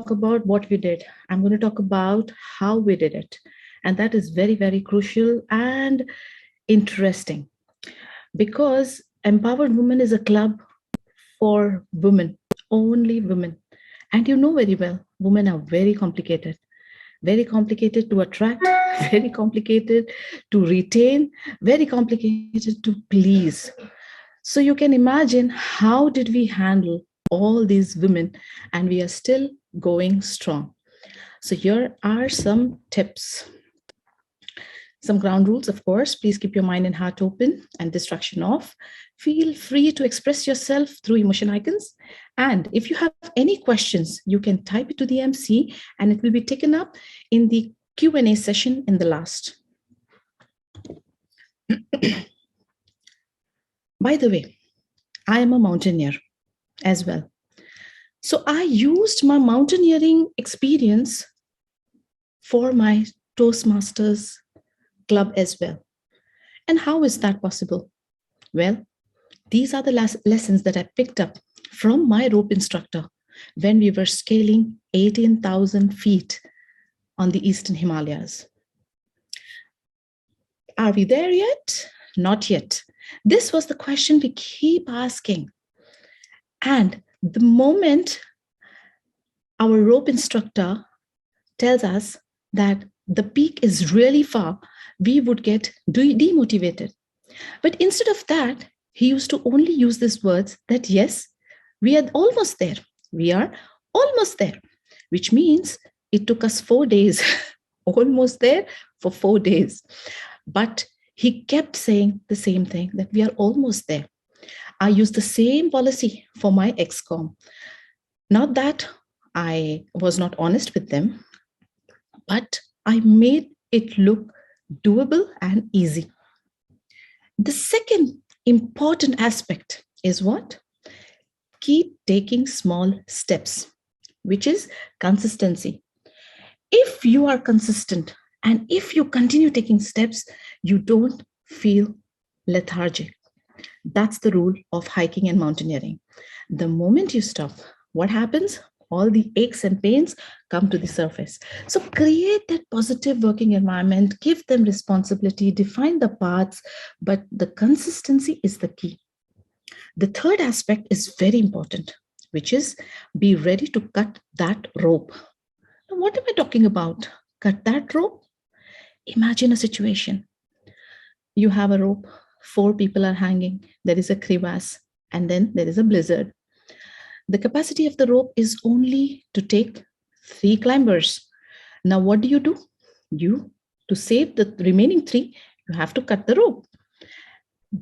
talk about what we did. I'm going to talk about how we did it. And that is very, very crucial and interesting because Empowered Women is a club for women, only women. And you know very well, women are very complicated to attract, very complicated to retain, very complicated to please. So you can imagine how did we handle all these women and we are still going strong. So here are some tips. Some ground rules, of course. Please keep your mind and heart open and distraction off. Feel free to express yourself through emotion icons. And if you have any questions, you can type it to the MC and it will be taken up in the Q&A session in the last. By the way, I am a mountaineer as well. So I used my mountaineering experience for my Toastmasters club as well. And how is that possible? Well, these are the lessons that I picked up from my rope instructor when we were scaling 18,000 feet on the Eastern Himalayas. Are we there yet? Not yet. This was the question we keep asking. And the moment our rope instructor tells us that the peak is really far, we would get demotivated. But instead of that, he used to only use these words that, yes, we are almost there. We are almost there, which means it took us 4 days, almost there for 4 days. But he kept saying the same thing, that we are almost there. I used the same policy for my ex-com. Not that I was not honest with them, but I made it look doable and easy. The second important aspect is what? Keep taking small steps, which is consistency. If you are consistent and if you continue taking steps, you don't feel lethargic. That's the rule of hiking and mountaineering. The moment you stop, what happens? All the aches and pains come to the surface. So create that positive working environment, give them responsibility, define the paths, but the consistency is the key. The third aspect is very important, which is be ready to cut that rope. Now, what am I talking about? Cut that rope? Imagine a situation. You have a rope, 4 people are hanging, there is a crevasse, and then there is a blizzard. The capacity of the rope is only to take 3 climbers. Now, what do? To save the remaining 3, you have to cut the rope.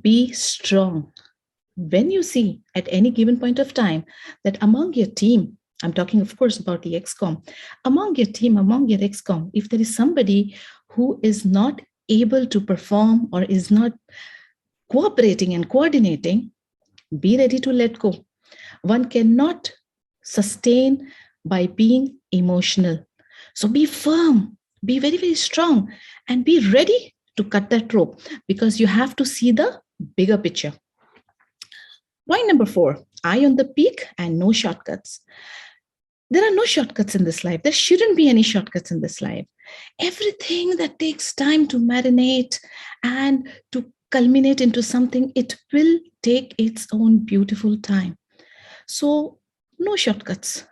Be strong. When you see at any given point of time that among your team, I'm talking, of course, about the ex-com, among your team, among your ex-com, if there is somebody who is not able to perform or is not cooperating and coordinating, be ready to let go. One cannot sustain by being emotional. So be firm, be very, very strong, and be ready to cut that rope because you have to see the bigger picture. Point number 4, eye on the peak and no shortcuts. There are no shortcuts in this life. There shouldn't be any shortcuts in this life. Everything that takes time to marinate and to culminate into something, it will take its own beautiful time. So no shortcuts.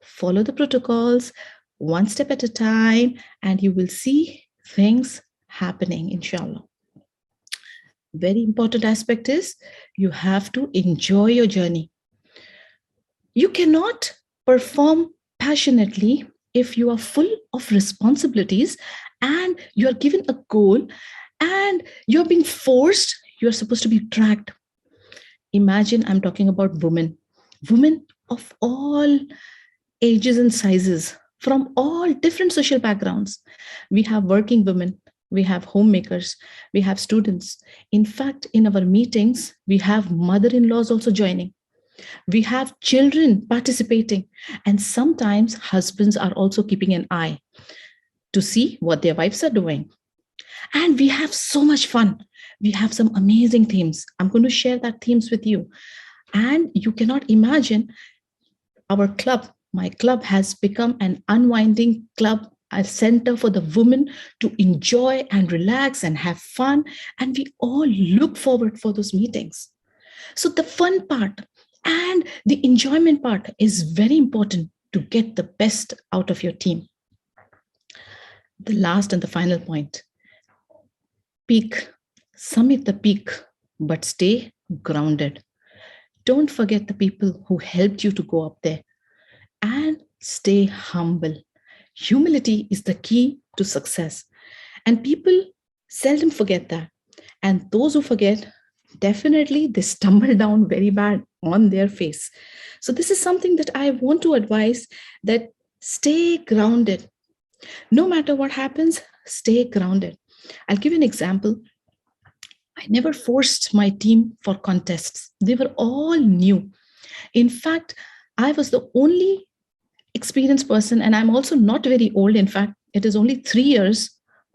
Follow the protocols, one step at a time, and you will see things happening, inshallah. Very important aspect is you have to enjoy your journey. You cannot perform passionately if you are full of responsibilities and you are given a goal and you're being forced, you're supposed to be tracked. Imagine I'm talking about women of all ages and sizes, from all different social backgrounds. We have working women, we have homemakers, we have students. In fact, in our meetings, we have mother-in-laws also joining. We have children participating, and sometimes husbands are also keeping an eye to see what their wives are doing. And we have so much fun. We have some amazing themes. I'm going to share that themes with you. And you cannot imagine our club My club has become an unwinding club, a center for the women to enjoy and relax and have fun. And we all look forward for those meetings. So the fun part and the enjoyment part is very important to get the best out of your team. The last and the final point, peak, summit the peak, but stay grounded. Don't forget the people who helped you to go up there, and stay humble. Humility is the key to success. And people seldom forget that. And those who forget, definitely they stumble down very bad on their face. So this is something that I want to advise, that stay grounded. No matter what happens, stay grounded. I'll give you an example. I never forced my team for contests. They were all new. In fact, I was the only experienced person, and I'm also not very old. In fact, it is only 3 years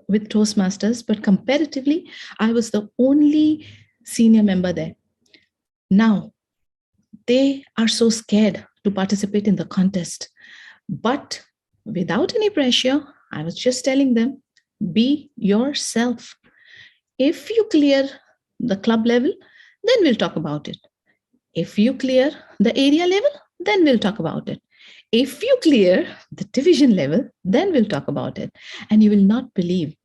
with Toastmasters, but comparatively, I was the only senior member there. Now, they are so scared to participate in the contest. But without any pressure, I was just telling them, be yourself. If you clear the club level, then we'll talk about it. If you clear the area level, then we'll talk about it. If you clear the division level, then we'll talk about it. And you will not believe,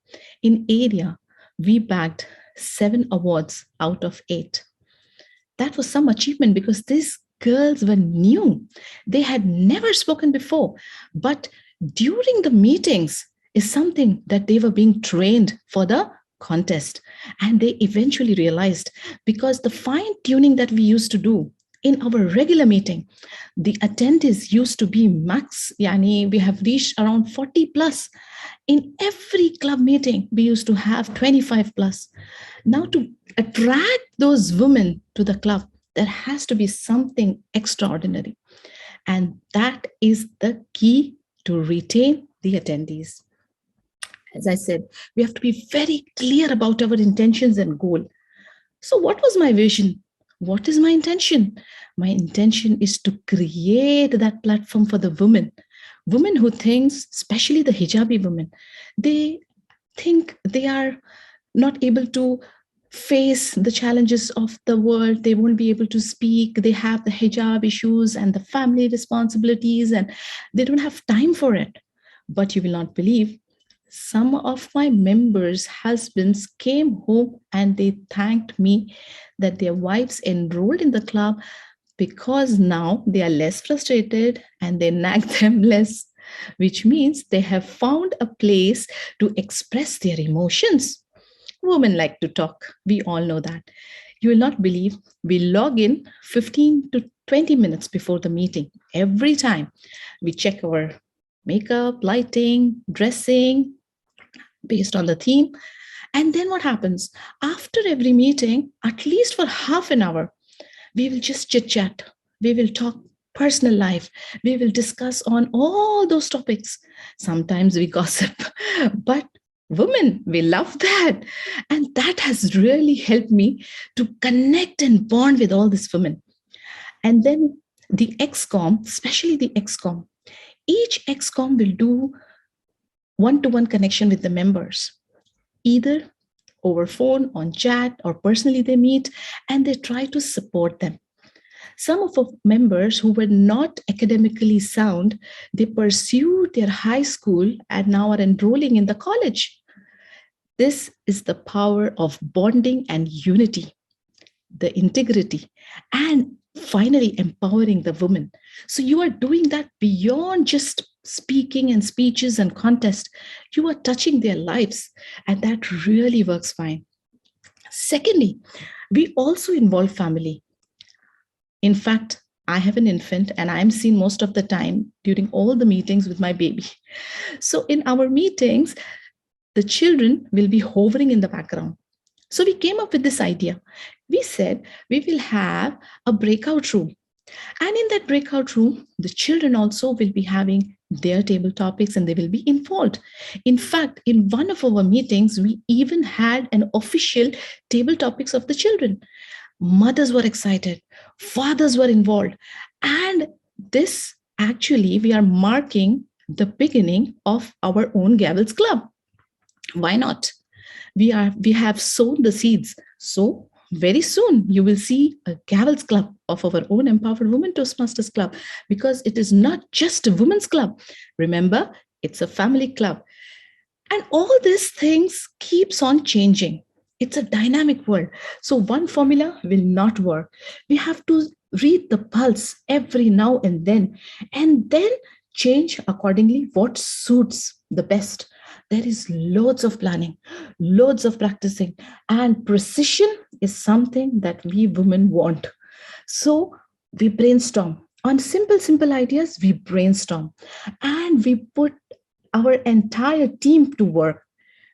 in area, we bagged 7 awards out of 8. That was some achievement because these girls were new. They had never spoken before. But during the meetings is something that they were being trained for the contest. And they eventually realized, because the fine tuning that we used to do in our regular meeting, the attendees used to be max, yani we have reached around 40 plus. In every club meeting, we used to have 25 plus. Now, to attract those women to the club, there has to be something extraordinary. And that is the key to retain the attendees. As I said, we have to be very clear about our intentions and goal. So what was my vision? What is my intention? My intention is to create that platform for the women who thinks, especially the hijabi women, they think they are not able to face the challenges of the world. They won't be able to speak. They have the hijab issues and the family responsibilities, and they don't have time for it. But you will not believe, some of my members' husbands came home and they thanked me that their wives enrolled in the club, because now they are less frustrated and they nag them less, which means they have found a place to express their emotions. Women like to talk. We all know that. You will not believe, we log in 15 to 20 minutes before the meeting. Every time we check our makeup, lighting, dressing, based on the theme. And then what happens? After every meeting, at least for half an hour, we will just chit chat. We will talk personal life. We will discuss on all those topics. Sometimes we gossip, but women, we love that. And that has really helped me to connect and bond with all these women. And then the XCOM, especially the XCOM, each XCOM will do one-to-one connection with the members, either over phone, on chat, or personally they meet, and they try to support them. Some of our members who were not academically sound, they pursued their high school and now are enrolling in the college. This is the power of bonding and unity, the integrity, and finally empowering the women. So you are doing that beyond just speaking and speeches and contests. You are touching their lives, and that really works fine. Secondly, we also involve family. In fact, I have an infant and I'm seen most of the time during all the meetings with my baby. So in our meetings, the children will be hovering in the background. So we came up with this idea. We said we will have a breakout room. And in that breakout room, the children also will be having their table topics and they will be involved. In fact, in one of our meetings, we even had an official table topics of the children. Mothers were excited, fathers were involved. And this actually we are marking the beginning of our own Gavels Club. Why not? We have sown the seeds. So very soon you will see a Gavels Club of our own Empowered Women Toastmasters Club, because it is not just a women's club. Remember, it's a family club. And all these things keeps on changing. It's a dynamic world. So one formula will not work. We have to read the pulse every now and then change accordingly what suits the best. There is loads of planning, loads of practicing, and precision is something that we women want. So we brainstorm on simple ideas. We brainstorm and we put our entire team to work,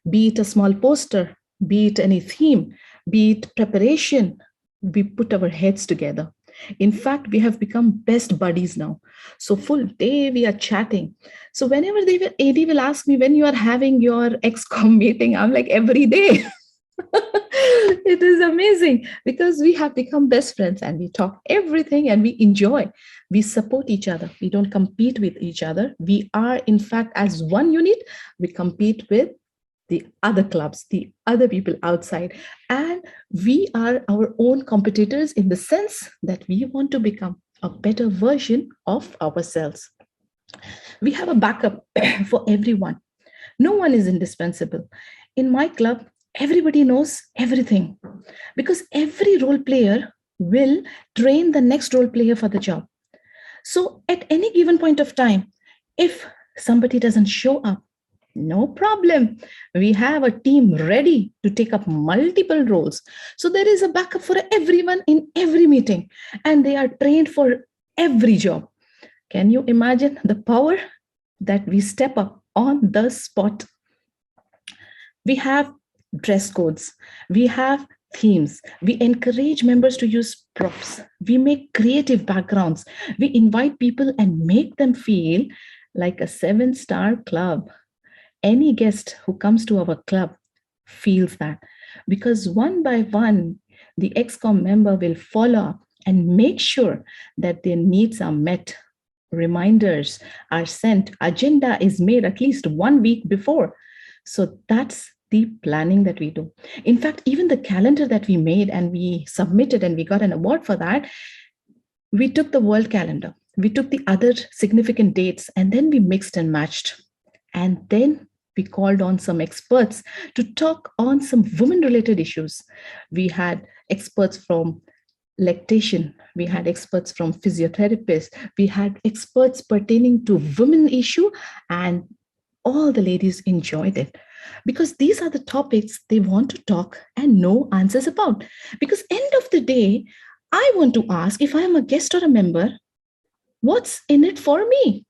be it a small poster, be it any theme, be it preparation. We put our heads together. In fact, we have become best buddies now. So full day we are chatting. So whenever AD will ask me when you are having your XCOM meeting, I'm like, every day. It is amazing because we have become best friends and we talk everything and we enjoy. We support each other. We don't compete with each other. We are, in fact, as one unit, we compete with the other clubs, the other people outside. And we are our own competitors in the sense that we want to become a better version of ourselves. We have a backup for everyone. No one is indispensable. In my club, everybody knows everything because every role player will train the next role player for the job. So at any given point of time, if somebody doesn't show up, no problem. We have a team ready to take up multiple roles. So there is a backup for everyone in every meeting, and they are trained for every job. Can you imagine the power that we step up on the spot? We have dress codes. We have themes. We encourage members to use props. We make creative backgrounds. We invite people and make them feel like a 7-star club. Any guest who comes to our club feels that, because one by one, the XCOM member will follow up and make sure that their needs are met. Reminders are sent. Agenda is made at least 1 week before. So that's the planning that we do. In fact, even the calendar that we made and we submitted and we got an award for that, we took the world calendar, we took the other significant dates, and then we mixed and matched. And then we called on some experts to talk on some women-related issues. We had experts from lactation, we had experts from physiotherapists, we had experts pertaining to women issue, and all the ladies enjoyed it because these are the topics they want to talk and know answers about. Because end of the day, I want to ask, if I am a guest or a member, what's in it for me?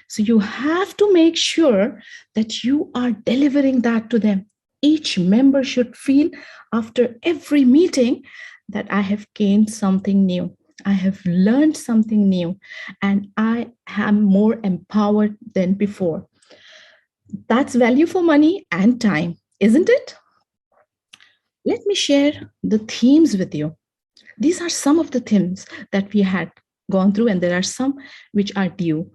So you have to make sure that you are delivering that to them. Each member should feel after every meeting that I have gained something new. I have learned something new and I am more empowered than before. That's value for money and time, isn't it? Let me share the themes with you. These are some of the themes that we had gone through, and there are some which are due.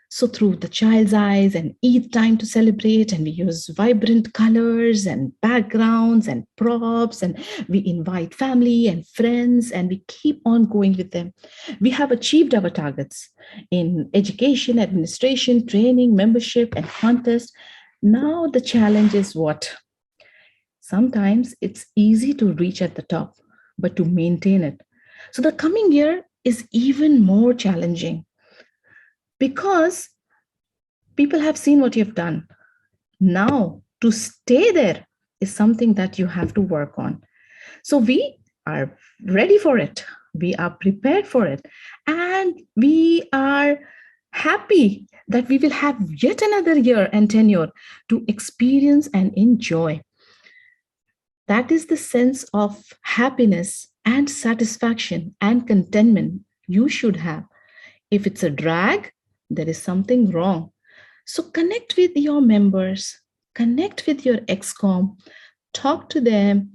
So through the child's eyes and Eid time to celebrate, and we use vibrant colors and backgrounds and props, and we invite family and friends, and we keep on going with them. We have achieved our targets in education, administration, training, membership, and contest. Now the challenge is what? Sometimes it's easy to reach at the top, but to maintain it. So the coming year is even more challenging because people have seen what you've done. Now, to stay there is something that you have to work on. So we are ready for it. We are prepared for it. And we are happy that we will have yet another year and tenure to experience and enjoy. That is the sense of happiness and satisfaction and contentment you should have. If it's a drag, there is something wrong. So connect with your members, connect with your XCOM, talk to them,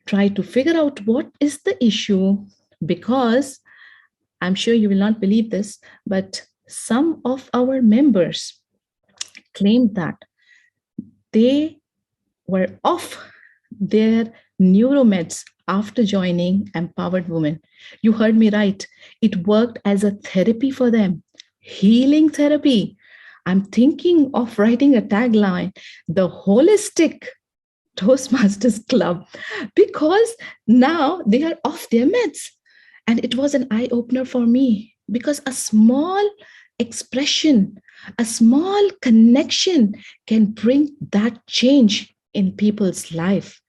try to figure out what is the issue, because I'm sure you will not believe this, but some of our members claimed that they were off their neuromeds after joining Empowered Women. You heard me right. It worked as a therapy for them, healing therapy. I'm thinking of writing a tagline, the holistic Toastmasters Club, because now they are off their meds. And it was an eye opener for me because a small expression, a small connection can bring that change in people's life.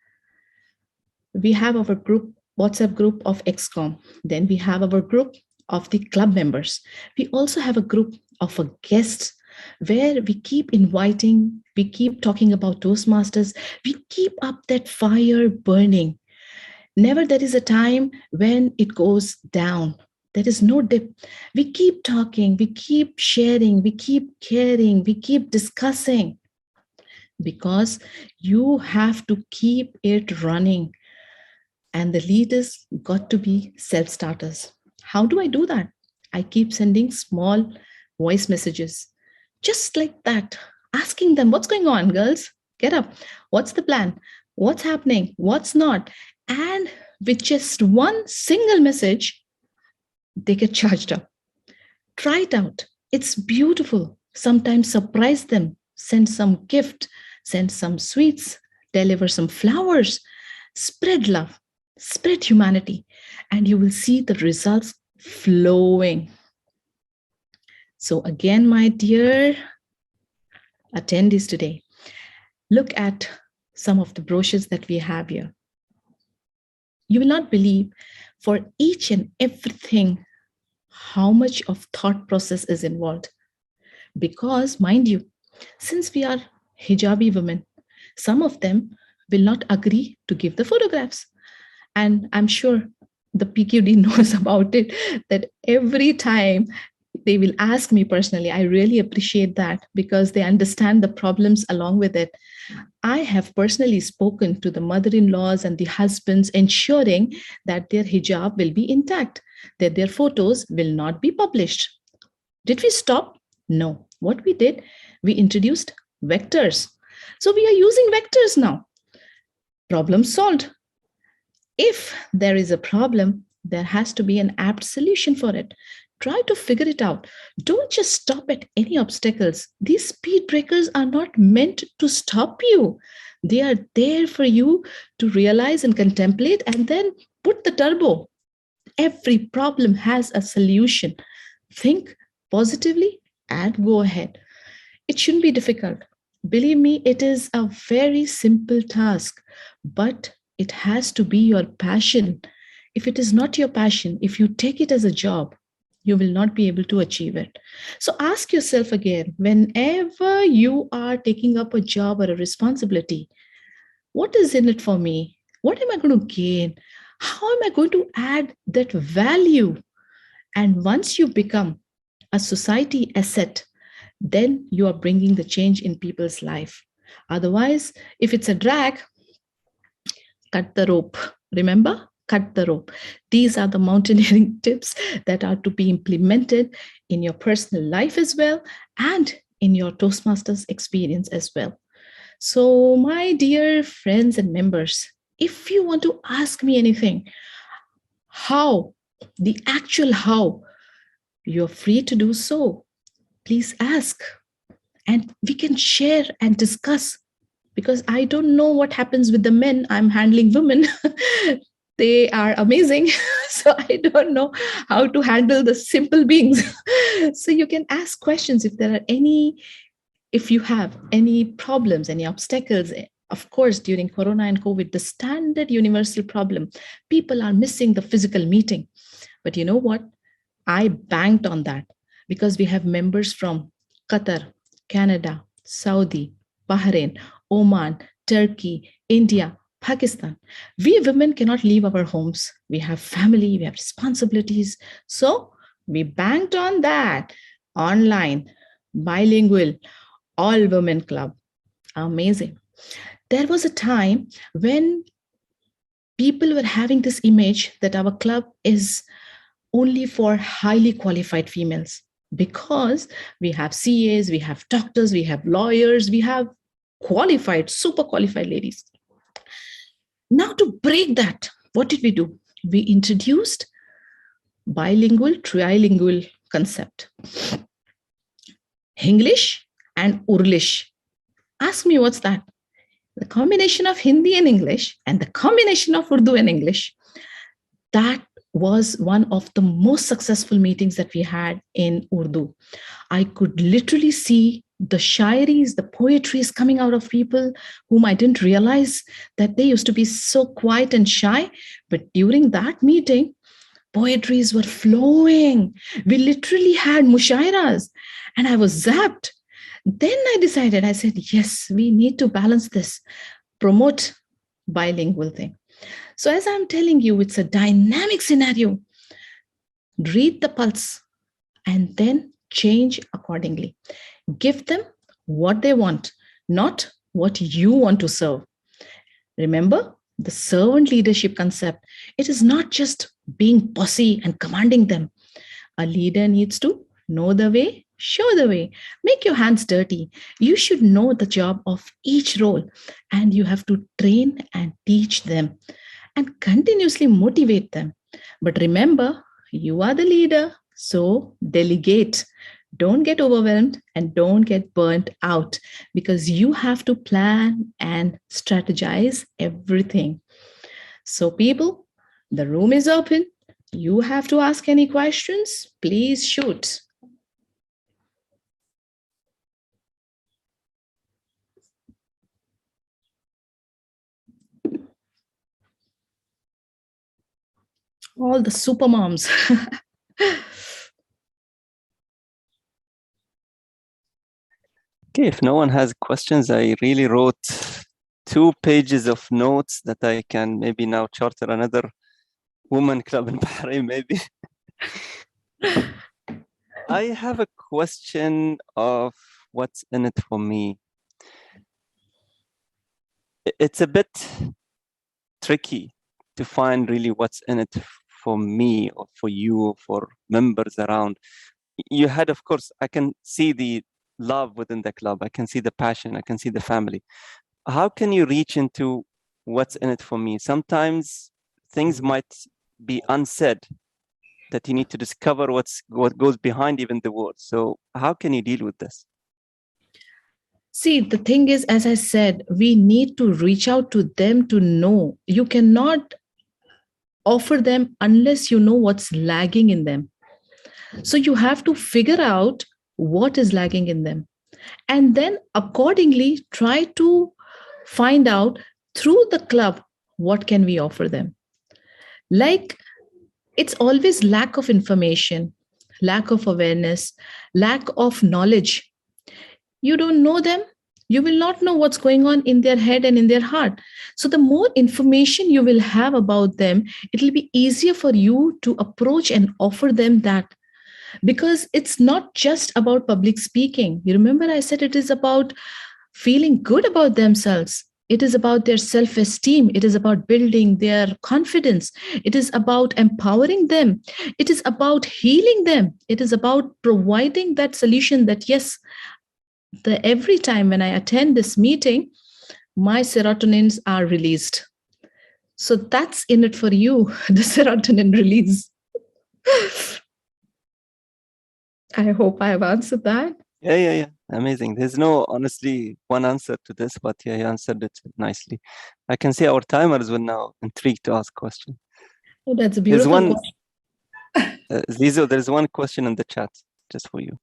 We have our group, WhatsApp group of XCOM. Then we have our group of the club members. We also have a group of a guests where we keep inviting, we keep talking about Toastmasters, we keep up that fire burning. Never there is a time when it goes down. There is no dip. We keep talking, we keep sharing, we keep caring, we keep discussing, because you have to keep it running. And the leaders got to be self-starters. How do I do that? I keep sending small voice messages, just like that, asking them, what's going on, girls? Get up. What's the plan? What's happening? What's not? And with just one single message, they get charged up. Try it out. It's beautiful. Sometimes surprise them. Send some gift. Send some sweets. Deliver some flowers. Spread love. Spread humanity. And you will see the results flowing. So again, my dear attendees today, look at some of the brochures that we have here. You will not believe, for each and everything, how much of thought process is involved. Because, mind you, since we are hijabi women, some of them will not agree to give the photographs. And I'm sure the PQD knows about it, that every time they will ask me personally. I really appreciate that, because they understand the problems along with it. I have personally spoken to the mother-in-laws and the husbands, ensuring that their hijab will be intact, that their photos will not be published. Did we stop? No. What we did, we introduced vectors. So we are using vectors now. Problem solved. If there is a problem, there has to be an apt solution for it. Try to figure it out. Don't just stop at any obstacles. These speed breakers are not meant to stop you. They are there for you to realize and contemplate and then put the turbo. Every problem has a solution. Think positively and go ahead. It shouldn't be difficult. Believe me, it is a very simple task, but it has to be your passion. If it is not your passion, if you take it as a job, you will not be able to achieve it. So ask yourself again, whenever you are taking up a job or a responsibility, what is in it for me? What am I going to gain? How am I going to add that value? And once you become a society asset, then you are bringing the change in people's life. Otherwise, if it's a drag, cut the rope. Remember? Cut the rope. These are the mountaineering tips that are to be implemented in your personal life as well, and in your Toastmasters experience as well. So, my dear friends and members, if you want to ask me anything, how, the actual how, you're free to do so. Please ask, and we can share and discuss, because I don't know what happens with the men. I'm handling women. They are amazing. So I don't know how to handle the simple beings. So you can ask questions if there are any, if you have any problems, any obstacles. Of course, during Corona and COVID, the standard universal problem, people are missing the physical meeting. But you know what? I banked on that, because we have members from Qatar, Canada, Saudi, Bahrain, Oman, Turkey, India, Pakistan. We women cannot leave our homes. We have family, we have responsibilities. So we banked on that. Online, bilingual, all women club. Amazing. There was a time when people were having this image that our club is only for highly qualified females. because we have CAs, we have doctors, we have lawyers, we have qualified, super qualified ladies. Now, to break that, what did we do? We introduced bilingual, trilingual concept. English and Urlish. Ask me what's that? The combination of Hindi and English and the combination of Urdu and English. That was one of the most successful meetings that we had in Urdu. I could literally see the shairis, the poetries coming out of people whom I didn't realize that they used to be so quiet and shy. But during that meeting, poetries were flowing. We literally had mushairas and I was zapped. Then I decided, I said, yes, we need to balance this, promote bilingual thing. So as I'm telling you, it's a dynamic scenario. Read the pulse and then change accordingly. Give them what they want, not what you want to serve. Remember the servant leadership concept. It is not just being bossy and commanding them. A leader needs to know the way, show the way, make your hands dirty. You should know the job of each role and you have to train and teach them and continuously motivate them. But remember, you are the leader, so delegate. Don't get overwhelmed and don't get burnt out because you have to plan and strategize everything. So people, the room is open. You have to ask any questions. Please shoot. All the super moms. Okay, if no one has questions, I really wrote 2 pages of notes that I can maybe now charter another woman club in Bahrain, maybe. I have a question of what's in it for me. It's a bit tricky to find really what's in it for me or for you, for members around. You had, of course, I can see the love within the club. I can see the passion. I can see the family. How can you reach into what's in it for me? Sometimes things might be unsaid that you need to discover what goes behind even the words. So how can you deal with this? See, the thing is, as I said, we need to reach out to them to know. You cannot offer them unless you know what's lagging in them. So you have to figure out what is lagging in them. And then accordingly, try to find out through the club, what can we offer them? Like, it's always lack of information, lack of awareness, lack of knowledge. You don't know them, you will not know what's going on in their head and in their heart. So the more information you will have about them, it will be easier for you to approach and offer them that. Because it's not just about public speaking. You remember I said it is about feeling good about themselves. It is about their self-esteem. It is about building their confidence. It is about empowering them. It is about healing them. It is about providing that solution that, yes, every time when I attend this meeting, my serotonins are released. So that's in it for you, the serotonin release. I hope I have answered that. Yeah. Amazing. There's no, honestly, one answer to this, but yeah, you answered it nicely. I can see our timers will now intrigued to ask questions. Oh, that's a beautiful question. Zizo, there's one question in the chat just for you.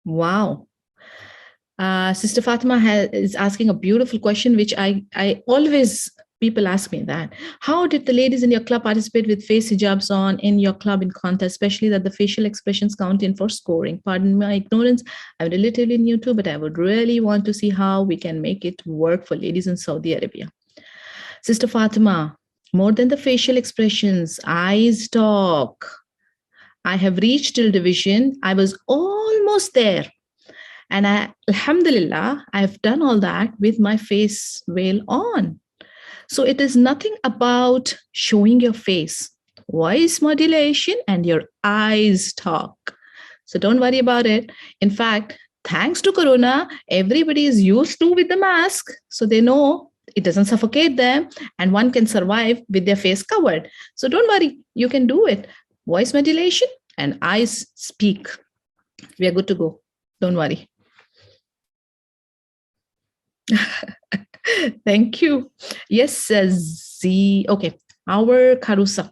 Wow. Sister Fatima is asking a beautiful question, which I always, people ask me that. How did the ladies in your club participate with face hijabs on in your club in contest, especially that the facial expressions count in for scoring? Pardon my ignorance. I'm relatively new too, but I would really want to see how we can make it work for ladies in Saudi Arabia. Sister Fatima, more than the facial expressions, eyes talk. I have reached till division. I was almost there. And Alhamdulillah, I've done all that with my face veil on. So it is nothing about showing your face. Voice modulation and your eyes talk. So don't worry about it. In fact, thanks to Corona, everybody is used to with the mask. So they know it doesn't suffocate them and one can survive with their face covered. So don't worry, you can do it. Voice modulation and eyes speak. We are good to go. Don't worry. Thank you. Yes, Z. Okay, our Karusa,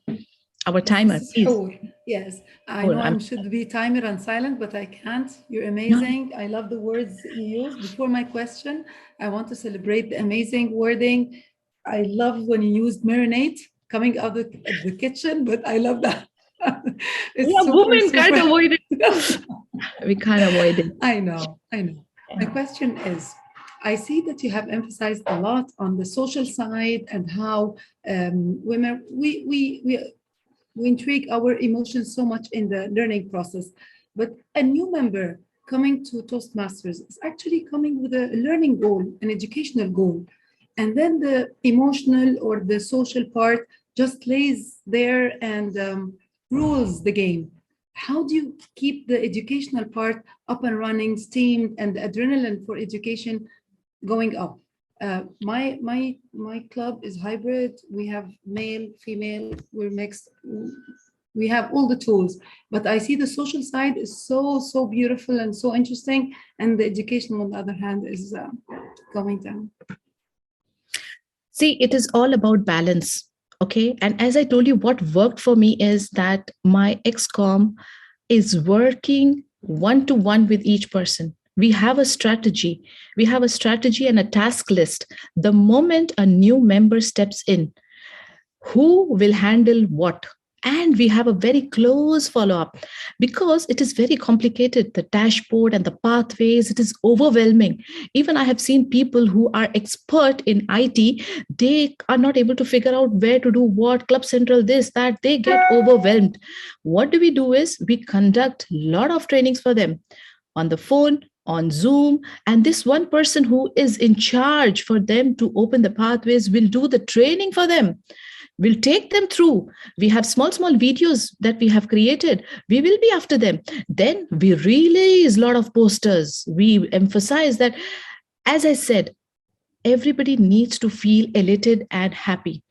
our timer, please. Yes, I know I should be timer and silent, but I can't. You're amazing. I love the words you use. Before my question, I want to celebrate the amazing wording. I love when you used marinate coming out of the kitchen, but I love that. It's yeah, super, women super... can't avoid it. We can't avoid it. I know. Yeah. My question is, I see that you have emphasized a lot on the social side and how women, we intrigue our emotions so much in the learning process. But a new member coming to Toastmasters is actually coming with a learning goal, an educational goal. And then the emotional or the social part just lays there and rules the game. How do you keep the educational part up and running, steamed, and the adrenaline for education going up? My club is hybrid. We have male, female, we're mixed. We have all the tools, but I see the social side is so beautiful and so interesting, and the education, on the other hand, is going down. See, it is all about balance. Okay. And as I told you, what worked for me is that my XCOM is working one-to-one with each person. We have a strategy. We have a strategy and a task list. The moment a new member steps in, who will handle what? And we have a very close follow-up because it is very complicated. The dashboard and the pathways, it is overwhelming. Even I have seen people who are expert in IT, they are not able to figure out where to do what, Club Central, this, that, they get overwhelmed. What do? Is we conduct a lot of trainings for them on the phone, on Zoom, and this one person who is in charge for them to open the pathways will do the training for them. We'll take them through. We have small videos that we have created. We will be after them. Then we release a lot of posters. We emphasize that, as I said, everybody needs to feel elated and happy.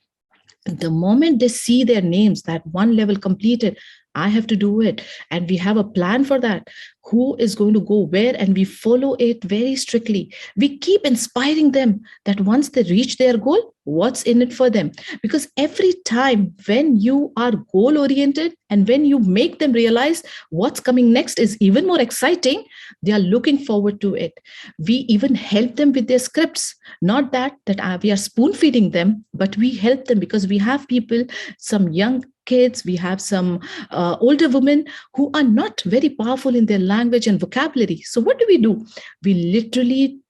The moment they see their names, that one level completed, I have to do it. And we have a plan for that. Who is going to go where? And we follow it very strictly. We keep inspiring them that once they reach their goal, what's in it for them? Because every time when you are goal oriented and when you make them realize what's coming next is even more exciting, they are looking forward to it. We even help them with their scripts. Not that we are spoon feeding them, but we help them because we have people, some young kids, we have some older women who are not very powerful in their language and vocabulary. So what do? We literally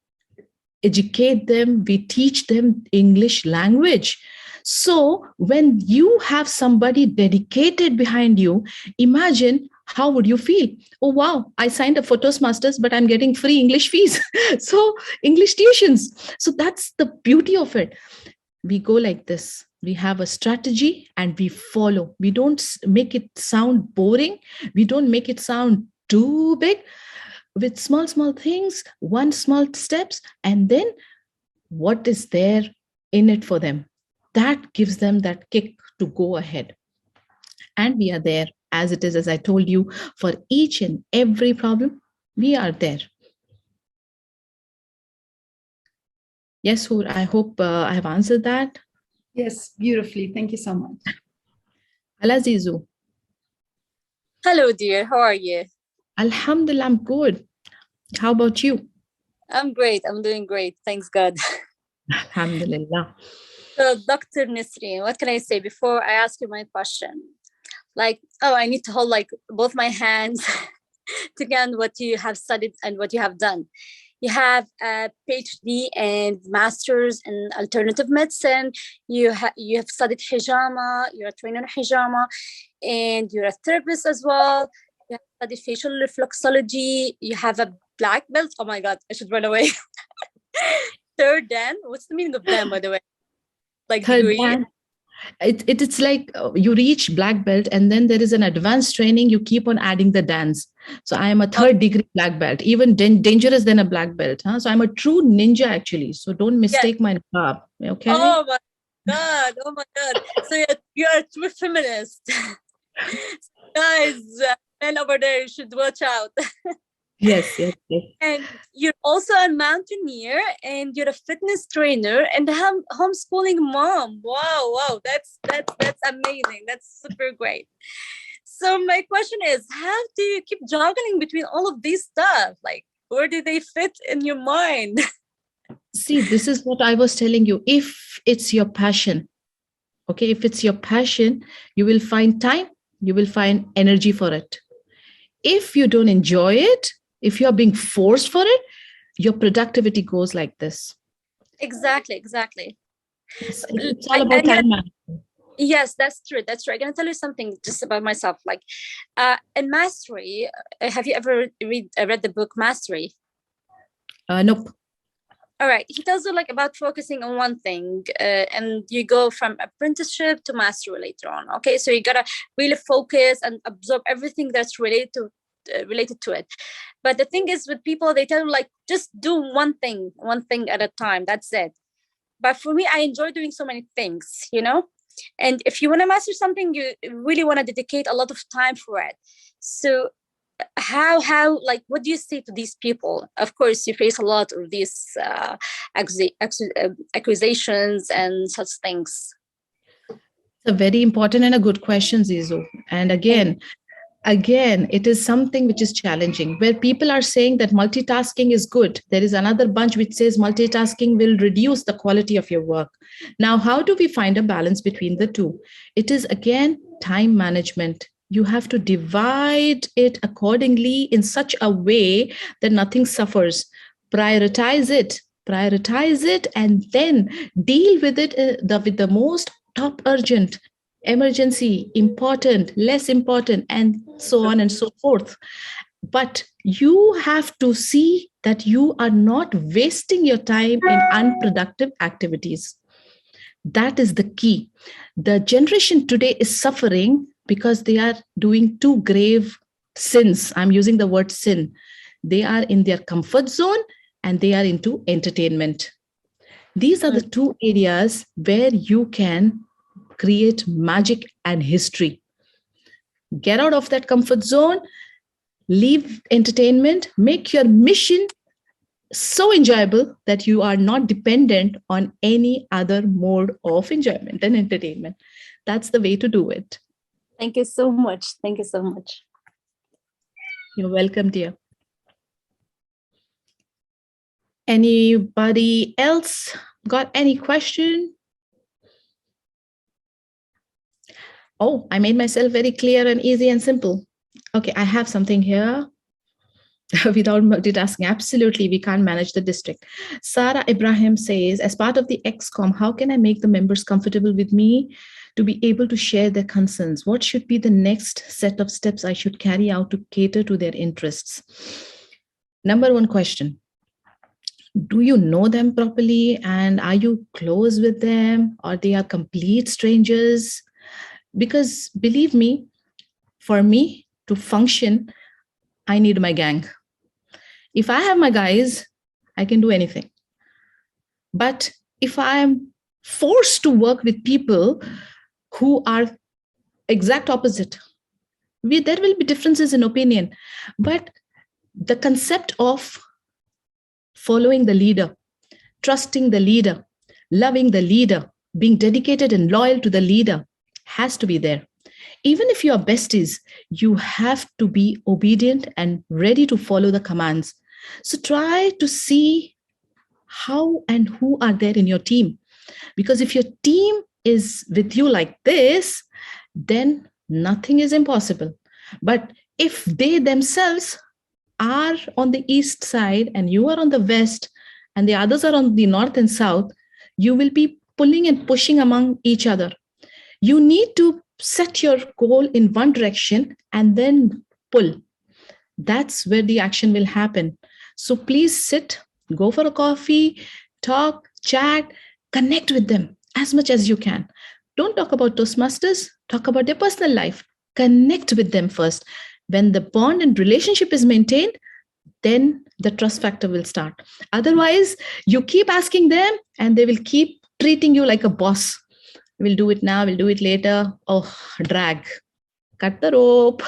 educate them, we teach them English language. So when you have somebody dedicated behind you, imagine how would you feel? Oh, wow, I signed up for Toastmasters, but I'm getting free English fees. So English tuitions. So that's the beauty of it. We go like this. We have a strategy and we follow. We don't make it sound boring. We don't make it sound too big. With small things, one small steps, and then what is there in it for them? That gives them that kick to go ahead. And we are there as it is, as I told you, for each and every problem, we are there. Yes, Hoor, I hope I have answered that. Yes, beautifully. Thank you so much. Hala Zizu. Hello, dear. How are you? Alhamdulillah, I'm good. How about you? I'm great. I'm doing great. Thanks, God. Alhamdulillah. So, Dr. Nasreen, what can I say before I ask you my question? I need to hold both my hands to get what you have studied and what you have done. You have a PhD and master's in alternative medicine. You have studied hijama. You're a trainer in hijama, and you're a therapist as well. You have studied facial reflexology. You have a black belt. Oh my God, I should run away. Third Dan. What's the meaning of Dan, by the way? like Third degree? dan. It's like you reach black belt and then there is an advanced training. You keep on adding the dans. So I am a third degree black belt, even dangerous than a black belt. Huh? So I'm a true ninja actually. So don't mistake my job. Okay. Oh my God. Oh my God. So you're a true feminist. Guys, men over there should watch out. Yes. And you're also a mountaineer and you're a fitness trainer and a homeschooling mom. Wow. That's amazing. That's super great. So my question is, how do you keep juggling between all of these stuff? Like, where do they fit in your mind? See, this is what I was telling you. If it's your passion, okay, if it's your passion, you will find time, you will find energy for it. If you don't enjoy it, if you're being forced for it, your productivity goes like this. Exactly. It's all about time management. Yes, that's true. I'm going to tell you something just about myself. Like in Mastery, have you ever read the book Mastery? Nope. All right. He tells you like about focusing on one thing and you go from apprenticeship to mastery later on. Okay. So you got to really focus and absorb everything that's related to it. But the thing is with people, they tell you like, just do one thing at a time. That's it. But for me, I enjoy doing so many things, and if you want to master something, you really want to dedicate a lot of time for it. So how like, what do you say to these people? Of course, you face a lot of these accusations and such things. It's a very important and a good question, Zizu. And again, it is something which is challenging, where people are saying that multitasking is good. There is another bunch which says multitasking will reduce the quality of your work. Now, how do we find a balance between the two? It is, again, time management. You have to divide it accordingly in such a way that nothing suffers. Prioritize it, and then deal with it with the most top urgent, emergency, important, less important, and so on and so forth. But you have to see that you are not wasting your time in unproductive activities. That is the key. The generation today is suffering because they are doing two grave sins. I'm using the word sin. They are in their comfort zone and they are into entertainment. These are the two areas where you can create magic and history. Get out of that comfort zone, leave entertainment, make your mission so enjoyable that you are not dependent on any other mode of enjoyment and entertainment. That's the way to do it. Thank you so much. You're welcome, dear. Anybody else got any question? Oh, I made myself very clear and easy and simple. Okay, I have something here. Without multitasking, absolutely, we can't manage the district. Sarah Ibrahim says, as part of the XCOM, how can I make the members comfortable with me to be able to share their concerns? What should be the next set of steps I should carry out to cater to their interests? Number one question, do you know them properly and are you close with them, or they are complete strangers? Because believe me, for me to function, I need my gang. If I have my guys, I can do anything. But if I am forced to work with people who are exact opposite, there will be differences in opinion. But the concept of following the leader, trusting the leader, loving the leader, being dedicated and loyal to the leader has to be there. Even if you are besties, you have to be obedient and ready to follow the commands. So try to see how and who are there in your team. Because if your team is with you like this, then nothing is impossible. But if they themselves are on the east side and you are on the west and the others are on the north and south, you will be pulling and pushing among each other. You need to set your goal in one direction and then pull. That's where the action will happen. So please sit, go for a coffee, talk, chat, connect with them. as much as you can. Don't talk about Toastmasters, talk about their personal life. Connect with them first. When the bond and relationship is maintained, then the trust factor will start. Otherwise, you keep asking them and they will keep treating you like a boss. We'll do it now, we'll do it later. Oh, drag. Cut the rope.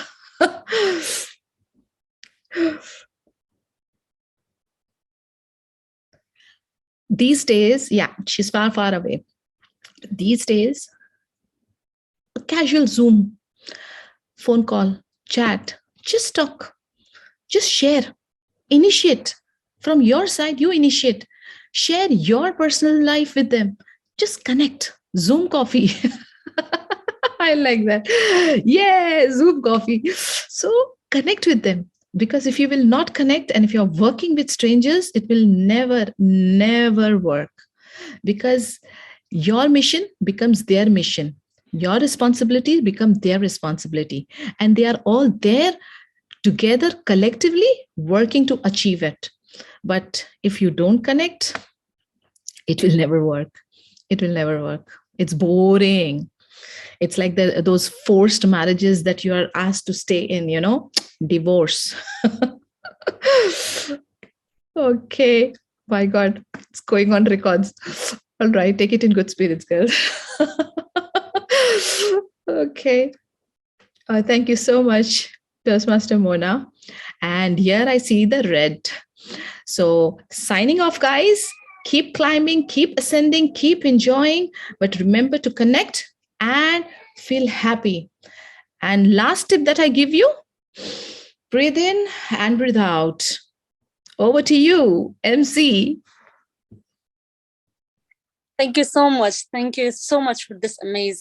These days, yeah, she's far, far away. These days, a casual Zoom, phone call, chat, just talk, just share, initiate. From your side, you initiate. Share your personal life with them. Just connect. Zoom coffee. I like that. Yeah, Zoom coffee. So connect with them. Because if you will not connect and if you're working with strangers, it will never, never work. Because your mission becomes their mission. Your responsibility becomes their responsibility. And they are all there together, collectively, working to achieve it. But if you don't connect, it will never work. It will never work. It's boring. It's like those forced marriages that you are asked to stay in, divorce. Okay. My God, it's going on records. All right, take it in good spirits, girls. Okay. Thank you so much, Toastmaster Mona. And here I see the red. So signing off, guys. Keep climbing, keep ascending, keep enjoying, but remember to connect and feel happy. And last tip that I give you, breathe in and breathe out. Over to you, MC. Thank you so much. Thank you so much for this amazing